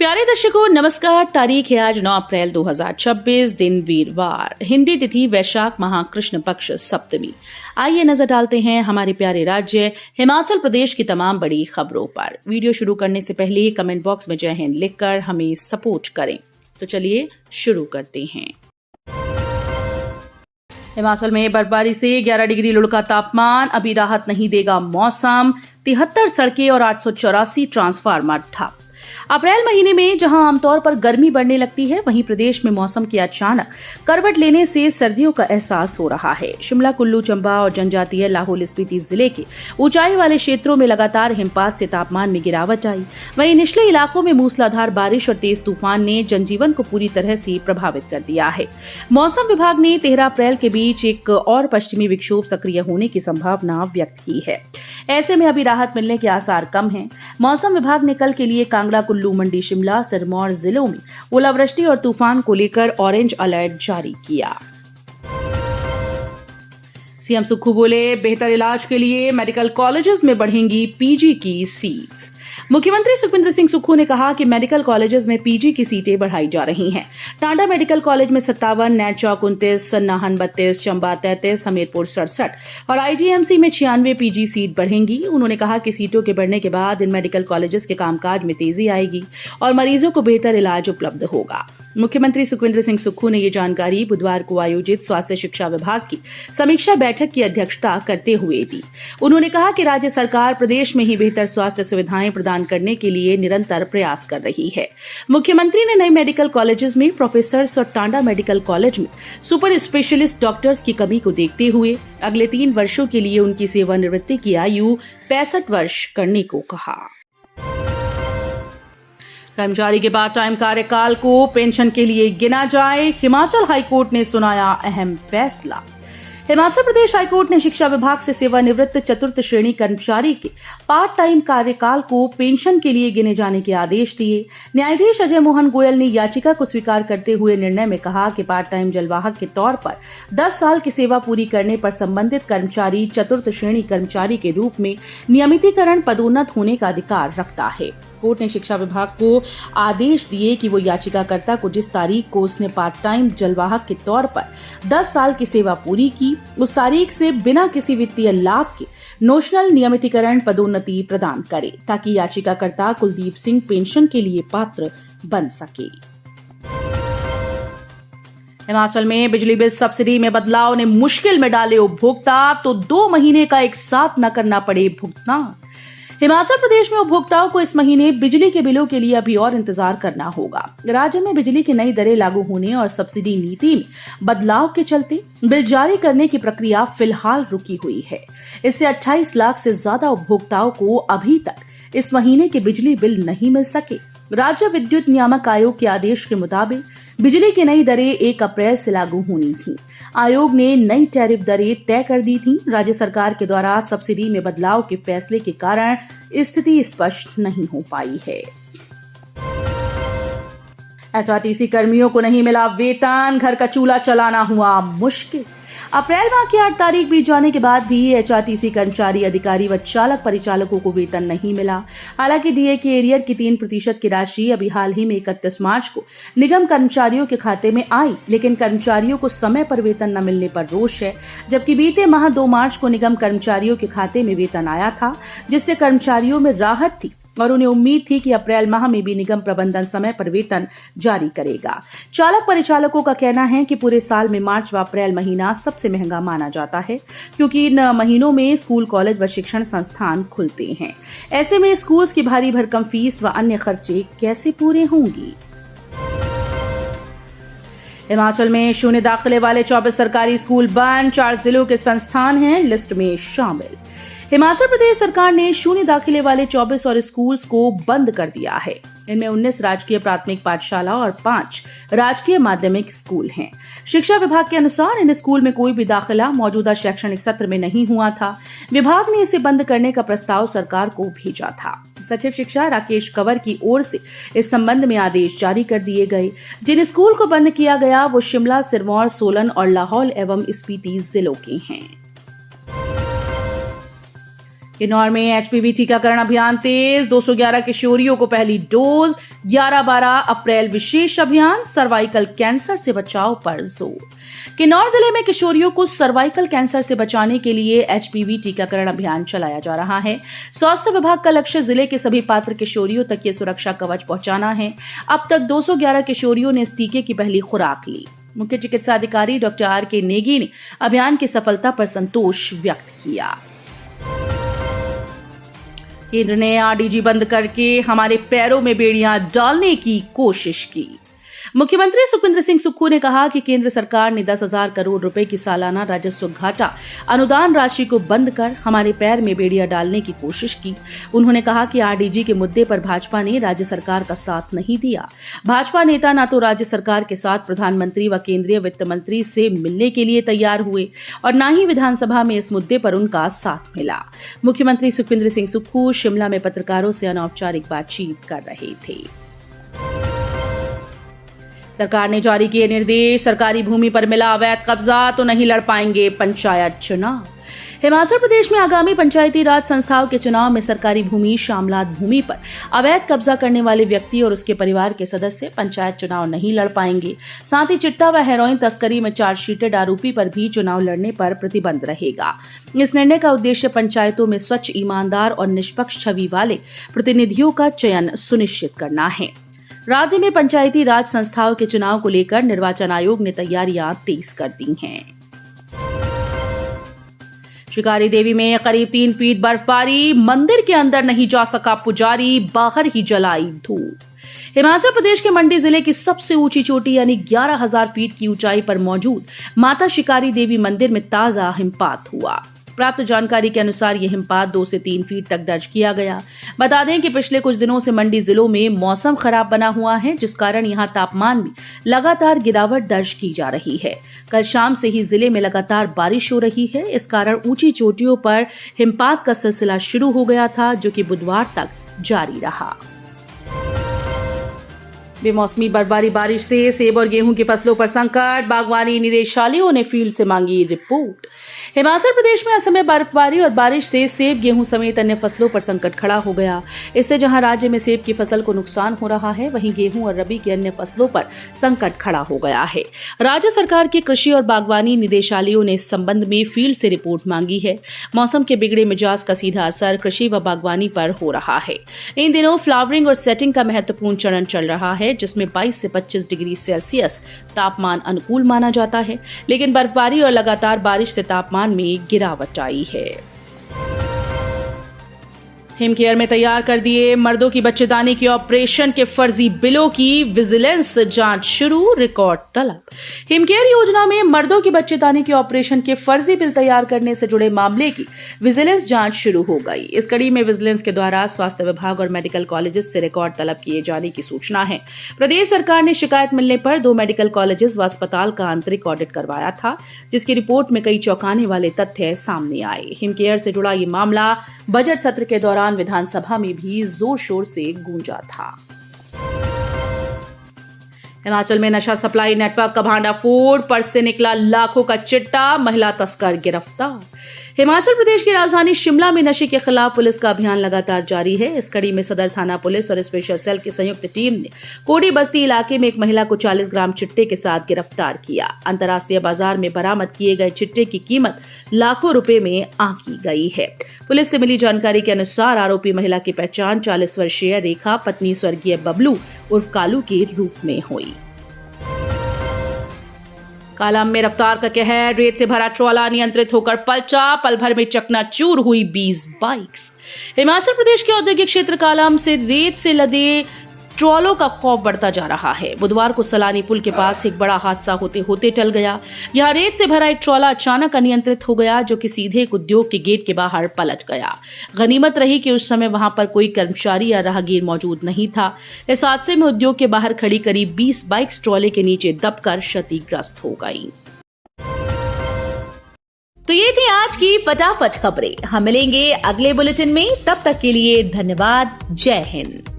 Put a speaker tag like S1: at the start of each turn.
S1: प्यारे दर्शकों नमस्कार। तारीख है आज 9 अप्रैल 2026, दिन वीरवार, हिंदी तिथि वैशाख माह कृष्ण पक्ष सप्तमी। आइए नजर डालते हैं हमारे प्यारे राज्य हिमाचल प्रदेश की तमाम बड़ी खबरों पर। वीडियो शुरू करने से पहले कमेंट बॉक्स में जय हिंद लिखकर हमें सपोर्ट करें। तो चलिए शुरू करते हैं। हिमाचल में बर्फबारी से 11 डिग्री लुढ़का तापमान, अभी राहत नहीं देगा मौसम। 73 सड़कें और 884 ट्रांसफार्मर ठप। अप्रैल महीने में जहां आमतौर पर गर्मी बढ़ने लगती है, वहीं प्रदेश में मौसम की अचानक करवट लेने से सर्दियों का एहसास हो रहा है। शिमला, कुल्लू, चंबा और जनजातीय लाहौल स्पीति जिले के ऊंचाई वाले क्षेत्रों में लगातार हिमपात से तापमान में गिरावट आई। वहीं निचले इलाकों में मूसलाधार बारिश और तेज तूफान ने जनजीवन को पूरी तरह से प्रभावित कर दिया है। मौसम विभाग ने 13 अप्रैल के बीच एक और पश्चिमी विक्षोभ सक्रिय होने की संभावना व्यक्त की है। ऐसे में अभी राहत मिलने के आसार कम हैं। मौसम विभाग ने कल के लिए कांगड़ा, कुल्लू, मंडी, शिमला, सिरमौर जिलों में ओलावृष्टि और तूफान को लेकर ऑरेंज अलर्ट जारी किया। सीएम सुक्खू बोले, बेहतर इलाज के लिए मेडिकल कॉलेजेस में बढ़ेंगी पीजी की सीट्स। मुख्यमंत्री सुखविंदर सिंह सुक्खू ने कहा कि मेडिकल कॉलेजेस में पीजी की सीटें बढ़ाई जा रही हैं। टांडा मेडिकल कॉलेज में 57, नैनचौक 29, नाहन 32, चंबा 33, हमीरपुर 67 और आईजीएमसी में 96 पीजी सीट बढ़ेंगी। उन्होंने कहा कि सीटों के बढ़ने के बाद इन मेडिकल कॉलेजेस के कामकाज में तेजी आएगी और मरीजों को बेहतर इलाज उपलब्ध होगा। मुख्यमंत्री सुखविंदर सिंह सुक्खू ने ये जानकारी बुधवार को आयोजित स्वास्थ्य शिक्षा विभाग की समीक्षा बैठक की अध्यक्षता करते हुए दी। उन्होंने कहा कि राज्य सरकार प्रदेश में ही बेहतर स्वास्थ्य सुविधाएं प्रदान करने के लिए निरंतर प्रयास कर रही है। मुख्यमंत्री ने नए मेडिकल कॉलेजेस में प्रोफेसर्स और टांडा मेडिकल कॉलेज में सुपर स्पेशलिस्ट डॉक्टर्स की कमी को देखते हुए अगले 3 वर्षों के लिए उनकी सेवानिवृत्ति की आयु 65 वर्ष करने को कहा। कर्मचारी के पार्ट टाइम कार्यकाल को पेंशन के लिए गिना जाए, हिमाचल हाईकोर्ट ने सुनाया अहम फैसला। हिमाचल प्रदेश हाईकोर्ट ने शिक्षा विभाग से सेवानिवृत्त चतुर्थ श्रेणी कर्मचारी के पार्ट टाइम कार्यकाल को पेंशन के लिए गिने जाने के आदेश दिए। न्यायाधीश अजय मोहन गोयल ने याचिका को स्वीकार करते हुए निर्णय में कहा कि पार्ट टाइम जलवाहक के तौर पर 10 साल की सेवा पूरी करने पर संबंधित कर्मचारी चतुर्थ श्रेणी कर्मचारी के रूप में नियमितीकरण पदोन्नत होने का अधिकार रखता है। कोर्ट ने शिक्षा विभाग को आदेश दिए कि वो याचिकाकर्ता को जिस तारीख को उसने पार्ट टाइम जलवाहक के तौर पर 10 साल की सेवा पूरी की, उस तारीख से बिना किसी वित्तीय लाभ के नोशनल नियमितीकरण पदोन्नति प्रदान करे, ताकि याचिकाकर्ता कुलदीप सिंह पेंशन के लिए पात्र बन सके। हिमाचल में बिजली बिल सब्सिडी में बदलाव ने मुश्किल में डाले उपभोक्ता, तो 2 महीने का एक साथ न करना पड़े भुगतान। हिमाचल प्रदेश में उपभोक्ताओं को इस महीने बिजली के बिलों के लिए अभी और इंतजार करना होगा। राज्य में बिजली की नई दरें लागू होने और सब्सिडी नीति में बदलाव के चलते बिल जारी करने की प्रक्रिया फिलहाल रुकी हुई है। इससे 28 लाख से ज्यादा उपभोक्ताओं को अभी तक इस महीने के बिजली बिल नहीं मिल सके। राज्य विद्युत नियामक आयोग के आदेश के मुताबिक बिजली की नई दरें 1 अप्रैल से लागू होनी थी। आयोग ने नई टैरिफ दरें तय कर दी थी। राज्य सरकार के द्वारा सब्सिडी में बदलाव के फैसले के कारण स्थिति स्पष्ट नहीं हो पाई है। एचआरटीसी कर्मियों को नहीं मिला वेतन, घर का चूल्हा चलाना हुआ मुश्किल। अप्रैल माह की 8 तारीख बीत जाने के बाद भी एचआरटीसी कर्मचारी, अधिकारी व चालक परिचालकों को वेतन नहीं मिला। हालांकि डीए के एरियर की 3% की राशि अभी हाल ही में 31 मार्च को निगम कर्मचारियों के खाते में आई, लेकिन कर्मचारियों को समय पर वेतन न मिलने पर रोष है। जबकि बीते माह 2 मार्च को निगम कर्मचारियों के खाते में वेतन आया था, जिससे कर्मचारियों में राहत थी और उन्हें उम्मीद थी कि अप्रैल माह में भी निगम प्रबंधन समय पर वेतन जारी करेगा। चालक परिचालकों का कहना है कि पूरे साल में मार्च व अप्रैल महीना सबसे महंगा माना जाता है, क्योंकि इन महीनों में स्कूल, कॉलेज व शिक्षण संस्थान खुलते हैं। ऐसे में स्कूल्स की भारी भरकम फीस व अन्य खर्चे कैसे पूरे होंगी। हिमाचल में शून्य दाखिले वाले 24 सरकारी स्कूल बंद, 4 जिलों के संस्थान हैं लिस्ट में शामिल। हिमाचल प्रदेश सरकार ने शून्य दाखिले वाले 24 और स्कूल्स को बंद कर दिया है। इनमें 19 राजकीय प्राथमिक पाठशाला और 5 राजकीय माध्यमिक स्कूल हैं। शिक्षा विभाग के अनुसार इन स्कूल में कोई भी दाखिला मौजूदा शैक्षणिक सत्र में नहीं हुआ था। विभाग ने इसे बंद करने का प्रस्ताव सरकार को भेजा था। सचिव शिक्षा राकेश कंवर की ओर से इस संबंध में आदेश जारी कर दिए गए। जिन स्कूल को बंद किया गया वो शिमला, सिरमौर, सोलन और लाहौल एवं स्पीति जिलों के हैं। किन्नौर में एचपीवी टीकाकरण अभियान तेज, 211 किशोरियों को पहली डोज। 11-12 अप्रैल विशेष अभियान, सर्वाइकल कैंसर से बचाव पर जोर। किन्नौर जिले में किशोरियों को सर्वाइकल कैंसर से बचाने के लिए एचपीवी टीकाकरण अभियान चलाया जा रहा है। स्वास्थ्य विभाग का लक्ष्य जिले के सभी पात्र किशोरियों तक ये सुरक्षा कवच पहुंचाना है। अब तक 211 किशोरियों ने इस टीके की पहली खुराक ली। मुख्य चिकित्सा अधिकारी डॉक्टर आर.के. नेगी ने अभियान की सफलता पर संतोष व्यक्त किया। केंद्र ने आरडीजी बंद करके हमारे पैरों में बेड़ियां डालने की कोशिश की। मुख्यमंत्री सुखविंदर सिंह सुक्खू ने कहा कि केंद्र सरकार ने 10,000 करोड़ रुपए की सालाना राजस्व घाटा अनुदान राशि को बंद कर हमारे पैर में बेड़ियां डालने की कोशिश की। उन्होंने कहा कि आरडीजी के मुद्दे पर भाजपा ने राज्य सरकार का साथ नहीं दिया। भाजपा नेता न तो राज्य सरकार के साथ प्रधानमंत्री व केंद्रीय वित्त मंत्री से मिलने के लिए तैयार हुए और न ही विधानसभा में इस मुद्दे पर उनका साथ मिला। मुख्यमंत्री सुखविंदर सिंह सुक्खू शिमला में पत्रकारों से अनौपचारिक बातचीत कर रहे थे। सरकार ने जारी किए निर्देश, सरकारी भूमि पर मिला अवैध कब्जा तो नहीं लड़ पाएंगे पंचायत चुनाव। हिमाचल प्रदेश में आगामी पंचायती राज संस्थाओं के चुनाव में सरकारी भूमि शामलात भूमि पर अवैध कब्जा करने वाले व्यक्ति और उसके परिवार के सदस्य पंचायत चुनाव नहीं लड़ पाएंगे। साथ ही चिट्टा व हेरोइन तस्करी में चार्जशीटेड आरोपी पर भी चुनाव लड़ने पर प्रतिबंध रहेगा। इस निर्णय का उद्देश्य पंचायतों में स्वच्छ, ईमानदार और निष्पक्ष छवि वाले प्रतिनिधियों का चयन सुनिश्चित करना है। राज्य में पंचायती राज संस्थाओं के चुनाव को लेकर निर्वाचन आयोग ने तैयारियां तेज कर दी हैं। शिकारी देवी में करीब 3 फीट बर्फबारी, मंदिर के अंदर नहीं जा सका पुजारी, बाहर ही जलाई धूप। हिमाचल प्रदेश के मंडी जिले की सबसे ऊंची चोटी यानी 11,000 फीट की ऊंचाई पर मौजूद माता शिकारी देवी मंदिर में ताजा हिमपात हुआ। प्राप्त जानकारी के अनुसार यह हिमपात 2 से 3 फीट तक दर्ज किया गया। बता दें कि पिछले कुछ दिनों से मंडी जिलों में मौसम खराब बना हुआ है, जिस कारण यहां तापमान में लगातार गिरावट दर्ज की जा रही है। कल शाम से ही जिले में लगातार बारिश हो रही है। इस कारण ऊंची चोटियों पर हिमपात का सिलसिला शुरू हो गया था, जो कि बुधवार तक जारी रहा। बेमौसमी बर्फबारी बारिश से सेब और गेहूं की फसलों पर संकट, बागवानी निदेशालयों ने फील्ड से मांगी रिपोर्ट। हिमाचल प्रदेश में असमय बर्फबारी और बारिश से सेब, गेहूं समेत अन्य फसलों पर संकट खड़ा हो गया। इससे जहां राज्य में सेब की फसल को नुकसान हो रहा है, वहीं गेहूं और रबी की अन्य फसलों पर संकट खड़ा हो गया है। राज्य सरकार के कृषि और बागवानी निदेशालयों ने इस संबंध में फील्ड से रिपोर्ट मांगी है। मौसम के बिगड़े मिजाज का सीधा असर कृषि व बागवानी पर हो रहा है। इन दिनों फ्लावरिंग और सेटिंग का महत्वपूर्ण चरण चल रहा है, जिसमें 22 से 25 डिग्री सेल्सियस तापमान अनुकूल माना जाता है। लेकिन बर्फबारी और लगातार बारिश से तापमान में गिरावट आई है। हिमकेयर में तैयार कर दिए मर्दों की बच्चेदानी के ऑपरेशन के फर्जी बिलों की विजिलेंस जांच शुरू, रिकॉर्ड तलब। हिमकेयर योजना में मर्दों की बच्चेदानी के ऑपरेशन के फर्जी बिल तैयार करने से जुड़े मामले की विजिलेंस जांच शुरू हो गई। इस कड़ी में विजिलेंस के द्वारा स्वास्थ्य विभाग और मेडिकल कॉलेजेस से रिकॉर्ड तलब किए जाने की सूचना है। प्रदेश सरकार ने शिकायत मिलने पर 2 मेडिकल कॉलेजेस व अस्पताल का आंतरिक ऑडिट करवाया था, जिसकी रिपोर्ट में कई चौंकाने वाले तथ्य सामने आए। हिमकेयर से जुड़ा ये मामला बजट सत्र के दौरान विधानसभा में भी जोर शोर से गूंजा था। हिमाचल में नशा सप्लाई नेटवर्क का भांडाफोड़, पर्स से निकला लाखों का चिट्टा, महिला तस्कर गिरफ्तार। हिमाचल प्रदेश की राजधानी शिमला में नशे के खिलाफ पुलिस का अभियान लगातार जारी है। इस कड़ी में सदर थाना पुलिस और स्पेशल सेल की संयुक्त टीम ने कोडी बस्ती इलाके में एक महिला को 40 ग्राम चिट्टे के साथ गिरफ्तार किया। अंतर्राष्ट्रीय बाजार में बरामद किए गए चिट्टे की कीमत लाखों रुपए में आंकी गई है। पुलिस से मिली जानकारी के अनुसार आरोपी महिला की पहचान 40 वर्षीय रेखा, पत्नी स्वर्गीय बबलू उर्फ कालू के रूप में हुई। कालाम में रफ्तार का कहर, रेत से भरा ट्रॉला नियंत्रित होकर पलटा, पल भर में चकनाचूर हुई 20 बाइक्स। हिमाचल प्रदेश के औद्योगिक क्षेत्र कालाम से रेत से लदे ट्रॉलों का खौफ बढ़ता जा रहा है। बुधवार को सलानी पुल के पास एक बड़ा हादसा होते होते टल गया। यहां रेत से भरा एक ट्रॉला अचानक अनियंत्रित हो गया, जो कि सीधे एक उद्योग के गेट के बाहर पलट गया। गनीमत रही कि उस समय वहां पर कोई कर्मचारी या राहगीर मौजूद नहीं था। इस हादसे में उद्योग के बाहर खड़ी करीब 20 बाइक्स ट्रॉले के नीचे दबकर क्षतिग्रस्त हो गई। तो ये थी आज की फटाफट खबरें। हम मिलेंगे अगले बुलेटिन में, तब तक के लिए धन्यवाद। जय हिंद।